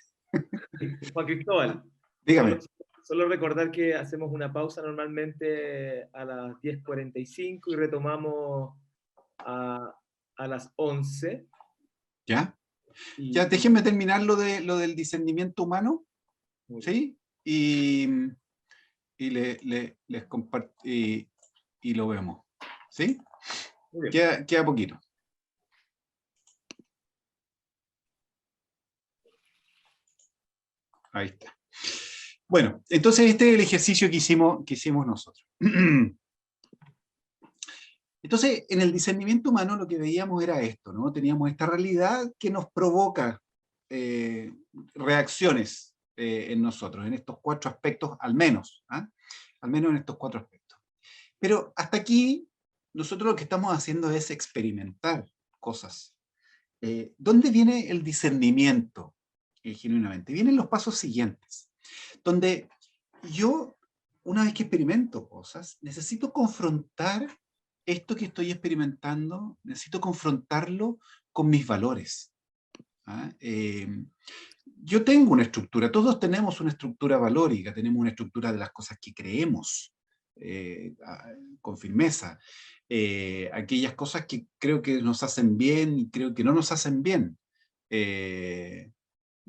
Juan Cristóbal, Dígame. solo recordar que hacemos una pausa normalmente a las 10:45 y retomamos a las 11. ¿Ya? Ya, déjenme terminar lo del discernimiento humano, ¿sí? Y les comparto, y lo vemos, ¿sí? Queda poquito. Ahí está. Bueno, entonces este es el ejercicio que hicimos nosotros. Entonces, en el discernimiento humano lo que veíamos era esto, ¿no? Teníamos esta realidad que nos provoca reacciones en nosotros, en estos 4 aspectos al menos, ¿ah? Al menos en estos 4 aspectos. Pero hasta aquí, nosotros lo que estamos haciendo es experimentar cosas. ¿Dónde viene el discernimiento? Genuinamente. Vienen los pasos siguientes, donde yo, una vez que experimento cosas, necesito confrontar esto que estoy experimentando, necesito confrontarlo con mis valores. ¿Ah? Yo tengo una estructura, todos tenemos una estructura valórica, tenemos una estructura de las cosas que creemos con firmeza, aquellas cosas que creo que nos hacen bien y creo que no nos hacen bien.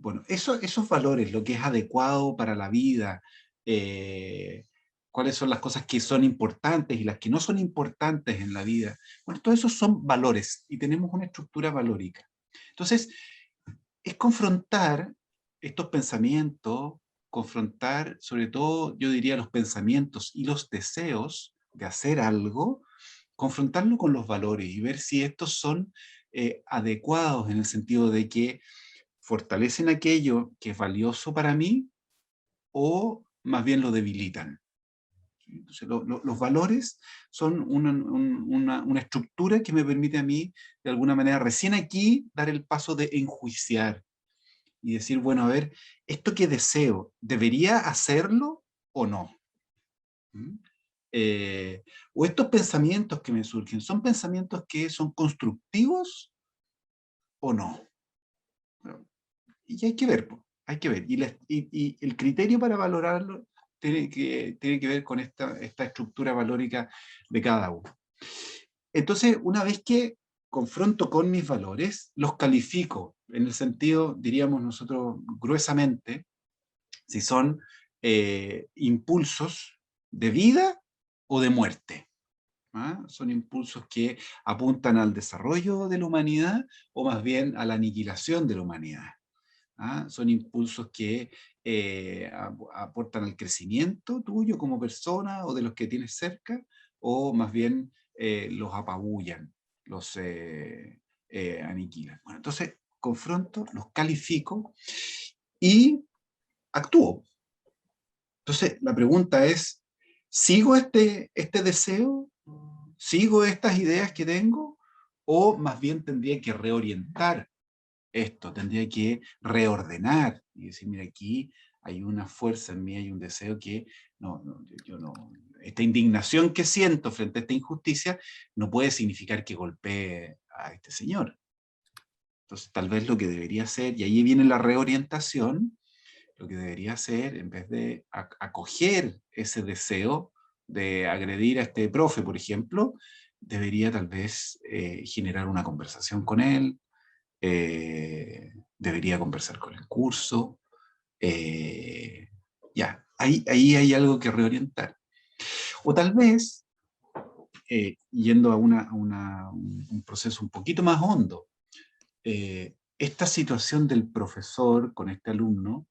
Bueno, esos valores, lo que es adecuado para la vida, cuáles son las cosas que son importantes y las que no son importantes en la vida. Bueno, todos esos son valores y tenemos una estructura valórica. Entonces, es confrontar estos pensamientos, confrontar sobre todo, yo diría, los pensamientos y los deseos de hacer algo, confrontarlo con los valores y ver si estos son adecuados en el sentido de que fortalecen aquello que es valioso para mí o más bien lo debilitan. Entonces, los valores son una estructura que me permite a mí, de alguna manera, recién aquí, dar el paso de enjuiciar y decir, bueno, a ver, esto que deseo, ¿debería hacerlo o no? O estos pensamientos que me surgen, ¿son pensamientos que son constructivos o no? Y hay que ver, hay que ver. Y el criterio para valorarlo tiene que ver con esta estructura valórica de cada uno. Entonces, una vez que confronto con mis valores, los califico, en el sentido, diríamos nosotros gruesamente, si son impulsos de vida o de muerte. ¿Ah? Son impulsos que apuntan al desarrollo de la humanidad o más bien a la aniquilación de la humanidad. ¿Ah? Son impulsos que aportan al crecimiento tuyo como persona o de los que tienes cerca, o más bien los apabullan, los aniquilan. Bueno, entonces confronto, los califico y actúo. Entonces la pregunta es, ¿sigo este deseo? ¿Sigo estas ideas que tengo? ¿O más bien tendría que reorientar esto? Tendría que reordenar y decir, mira, aquí hay una fuerza en mí, hay un deseo que yo no, esta indignación que siento frente a esta injusticia no puede significar que golpee a este señor. Entonces tal vez lo que debería hacer, y ahí viene la reorientación, lo que debería hacer, en vez de acoger ese deseo de agredir a este profe, por ejemplo, debería tal vez generar una conversación con él, debería conversar con el curso, ya, ahí hay algo que reorientar. O tal vez, yendo a un proceso un poquito más hondo, esta situación del profesor con este alumno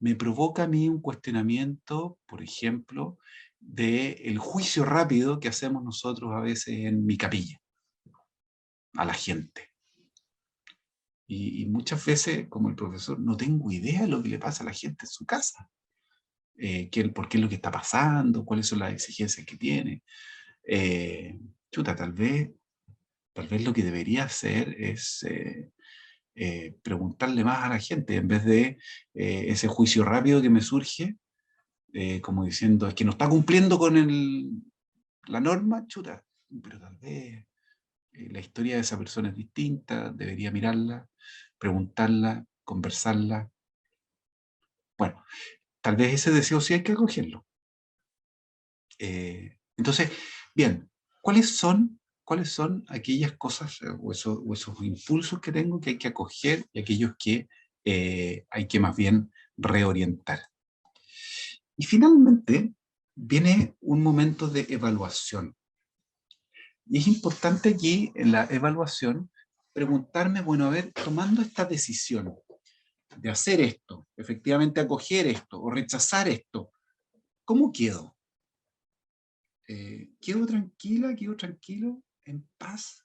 me provoca a mí un cuestionamiento, por ejemplo, del juicio rápido que hacemos nosotros a veces en mi capilla, a la gente. Y muchas veces, como el profesor, no tengo idea de lo que le pasa a la gente en su casa. Por qué es lo que está pasando, cuáles son las exigencias que tiene. Tal vez lo que debería hacer es preguntarle más a la gente, en vez de ese juicio rápido que me surge, como diciendo, es que no está cumpliendo con la norma, pero tal vez la historia de esa persona es distinta, debería mirarla, preguntarla, conversarla. Bueno, tal vez ese deseo sí hay que acogerlo. Entonces, bien, ¿cuáles son aquellas cosas o esos impulsos que tengo que hay que acoger y aquellos que hay que más bien reorientar? Y finalmente viene un momento de evaluación. Y es importante aquí, en la evaluación, preguntarme, bueno, a ver, tomando esta decisión de hacer esto, efectivamente acoger esto o rechazar esto, ¿cómo quedo? ¿Quedo tranquila, quedo tranquilo, en paz?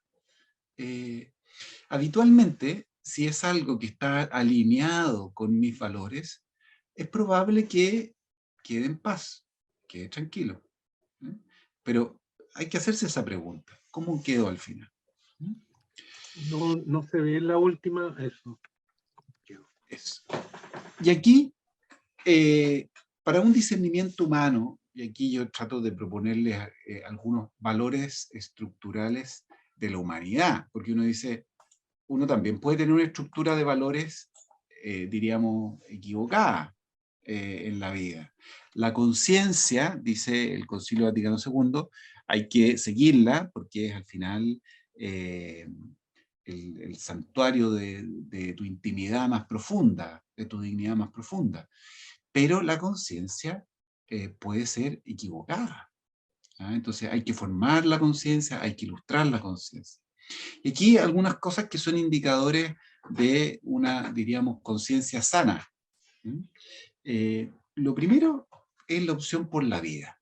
Habitualmente, si es algo que está alineado con mis valores, es probable que quede en paz, quede tranquilo. Pero hay que hacerse esa pregunta, ¿cómo quedo al final? No se ve en la última eso. Y aquí, para un discernimiento humano, y aquí yo trato de proponerles algunos valores estructurales de la humanidad, porque uno dice, uno también puede tener una estructura de valores, diríamos, equivocada en la vida. La conciencia, dice el Concilio Vaticano II, hay que seguirla porque es al final el santuario de tu intimidad más profunda, de tu dignidad más profunda. Pero la conciencia puede ser equivocada. Entonces hay que formar la conciencia, hay que ilustrar la conciencia. Y aquí algunas cosas que son indicadores de una, diríamos, conciencia sana. Lo primero es la opción por la vida.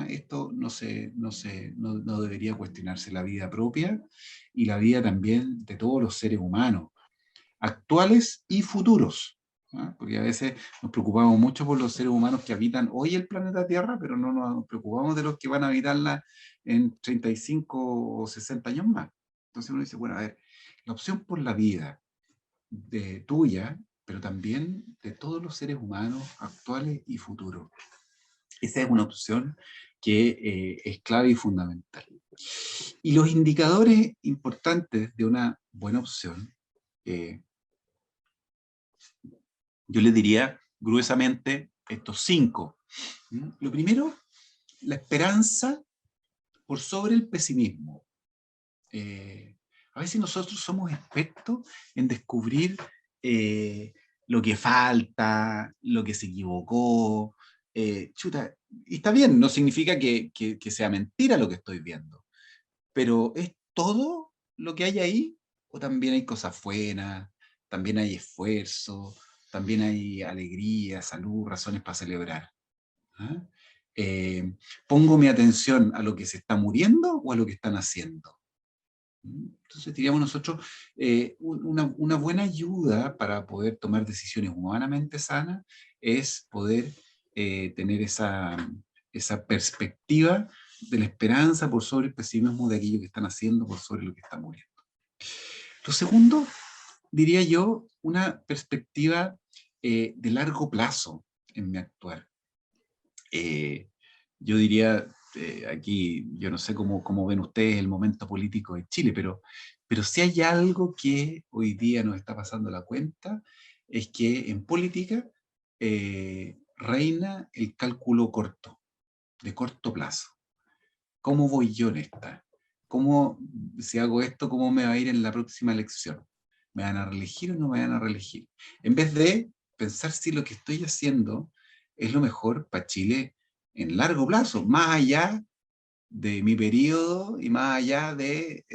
Esto no debería cuestionarse, la vida propia y la vida también de todos los seres humanos, actuales y futuros. Porque a veces nos preocupamos mucho por los seres humanos que habitan hoy el planeta Tierra, pero no nos preocupamos de los que van a habitarla en 35 o 60 años más. Entonces uno dice, bueno, a ver, la opción por la vida tuya, pero también de todos los seres humanos actuales y futuros. Esa es una opción que es clave y fundamental. Y los indicadores importantes de una buena opción, yo les diría gruesamente estos 5. Lo primero, la esperanza por sobre el pesimismo. A veces nosotros somos expertos en descubrir lo que falta, lo que se equivocó. Y está bien, no significa que sea mentira lo que estoy viendo, pero ¿es todo lo que hay ahí? ¿O también hay cosas buenas? ¿También hay esfuerzo? ¿También hay alegría, salud, razones para celebrar? ¿Pongo mi atención a lo que se está muriendo o a lo que están haciendo? Entonces diríamos nosotros, una buena ayuda para poder tomar decisiones humanamente sanas es poder tener esa perspectiva de la esperanza por sobre el pesimismo de aquello que están haciendo, por sobre lo que está muriendo. Lo segundo, diría yo, una perspectiva de largo plazo en mi actuar. Yo diría, aquí, yo no sé cómo ven ustedes el momento político de Chile, pero si hay algo que hoy día nos está pasando la cuenta, es que en política reina el cálculo corto, de corto plazo. ¿Cómo voy yo en esta? Si hago esto, cómo me va a ir en la próxima elección? ¿Me van a reelegir o no me van a reelegir? En vez de pensar si lo que estoy haciendo es lo mejor para Chile en largo plazo, más allá de mi periodo y más allá de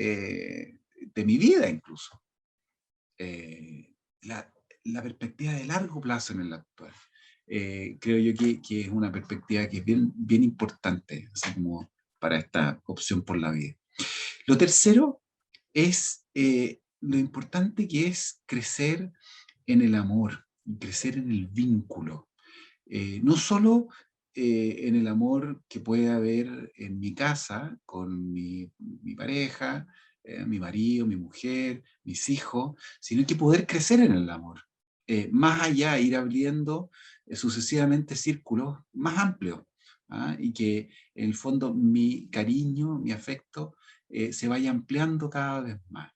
mi vida incluso. La perspectiva de largo plazo en el actual. Creo yo que es una perspectiva que es bien importante, así como para esta opción por la vida. Lo tercero es lo importante que es crecer en el amor, crecer en el vínculo. No solo en el amor que puede haber en mi casa, con mi pareja, mi marido, mi mujer, mis hijos, sino que poder crecer en el amor. Más allá, ir abriendo sucesivamente círculos más amplios. Y que en el fondo mi cariño, mi afecto, se vaya ampliando cada vez más.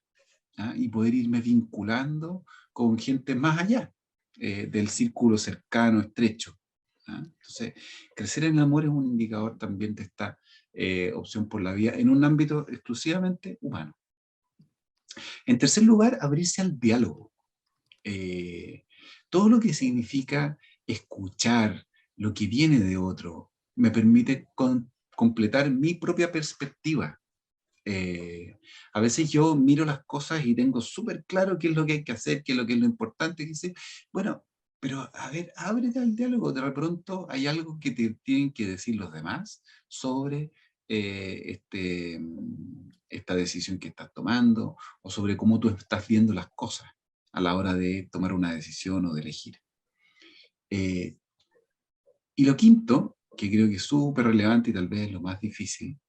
Y poder irme vinculando con gente más allá del círculo cercano, estrecho. Entonces, crecer en el amor es un indicador también de esta opción por la vida en un ámbito exclusivamente humano. En tercer lugar, abrirse al diálogo. Todo lo que significa escuchar lo que viene de otro me permite completar mi propia perspectiva. A veces yo miro las cosas y tengo súper claro qué es lo que hay que hacer, qué es lo importante, que dice, bueno, pero a ver, ábrete al diálogo, de pronto hay algo que te tienen que decir los demás sobre esta decisión que estás tomando, o sobre cómo tú estás viendo las cosas a la hora de tomar una decisión o de elegir. Y lo quinto, que creo que es súper relevante y tal vez es lo más difícil,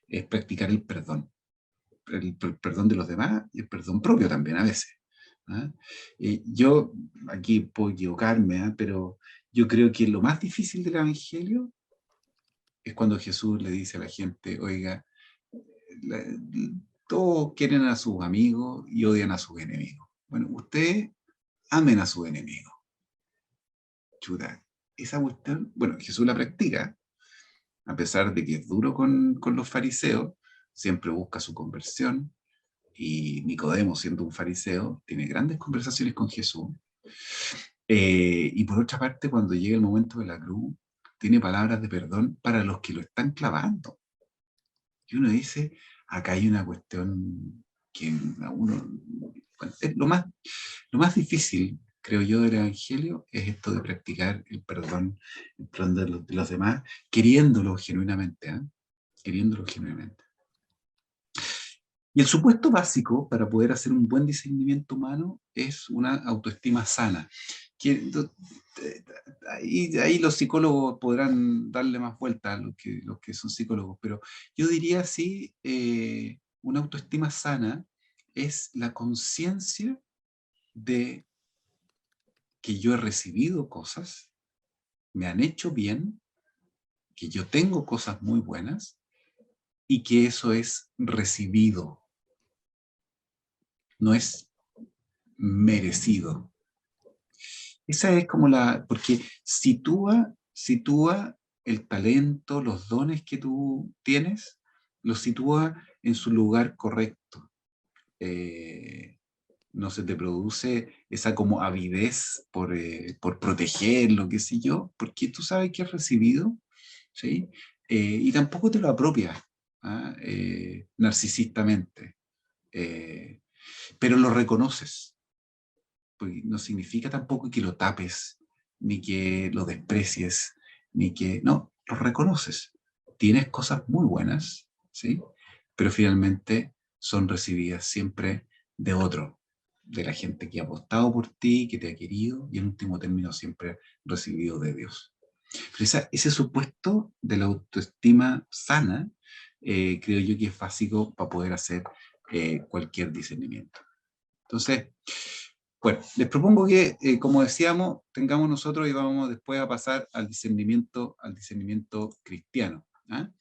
es practicar el perdón. El perdón de los demás y el perdón propio también a veces. Yo, aquí puedo equivocarme, pero yo creo que lo más difícil del Evangelio es cuando Jesús le dice a la gente, oiga, todos quieren a sus amigos y odian a sus enemigos. Bueno, ustedes amen a sus enemigos. Chuta, esa cuestión, bueno, Jesús la practica, a pesar de que es duro con los fariseos, siempre busca su conversión, y Nicodemo, siendo un fariseo, tiene grandes conversaciones con Jesús. Y por otra parte, cuando llega el momento de la cruz, tiene palabras de perdón para los que lo están clavando. Y uno dice, acá hay una cuestión que a uno... Lo más difícil, creo yo, del Evangelio es esto de practicar el perdón de los demás, queriéndolo genuinamente, ¿eh? Queriéndolo genuinamente. Y el supuesto básico para poder hacer un buen discernimiento humano es una autoestima sana. Ahí los psicólogos podrán darle más vuelta a los que son psicólogos, pero yo diría sí, una autoestima sana es la conciencia de que yo he recibido cosas, me han hecho bien, que yo tengo cosas muy buenas y que eso es recibido, no es merecido. Esa es como porque sitúa el talento, los dones que tú tienes, los sitúa en su lugar correcto. No se te produce esa como avidez por protegerlo, qué sé yo, porque tú sabes que has recibido, ¿sí? Y tampoco te lo apropias, ¿ah? Narcisistamente, pero lo reconoces, porque no significa tampoco que lo tapes, ni que lo desprecies, ni que, no, lo reconoces. Tienes cosas muy buenas, ¿sí? Pero finalmente son recibidas siempre de otro, de la gente que ha apostado por ti, que te ha querido, y en último término siempre recibido de Dios. Pero ese supuesto de la autoestima sana, creo yo que es básico para poder hacer cualquier discernimiento. Entonces, bueno, les propongo que, como decíamos, tengamos nosotros y vamos después a pasar al discernimiento cristiano, ¿ah?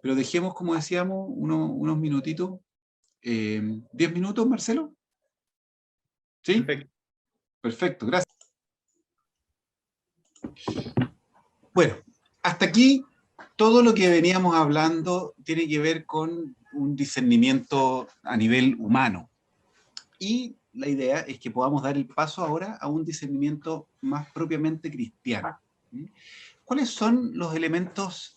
Pero dejemos, como decíamos, unos minutitos. 10 minutos, Marcelo. ¿Sí? Perfecto. Perfecto, gracias. Bueno, hasta aquí todo lo que veníamos hablando tiene que ver con un discernimiento a nivel humano. Y la idea es que podamos dar el paso ahora a un discernimiento más propiamente cristiano. ¿Cuáles son los elementos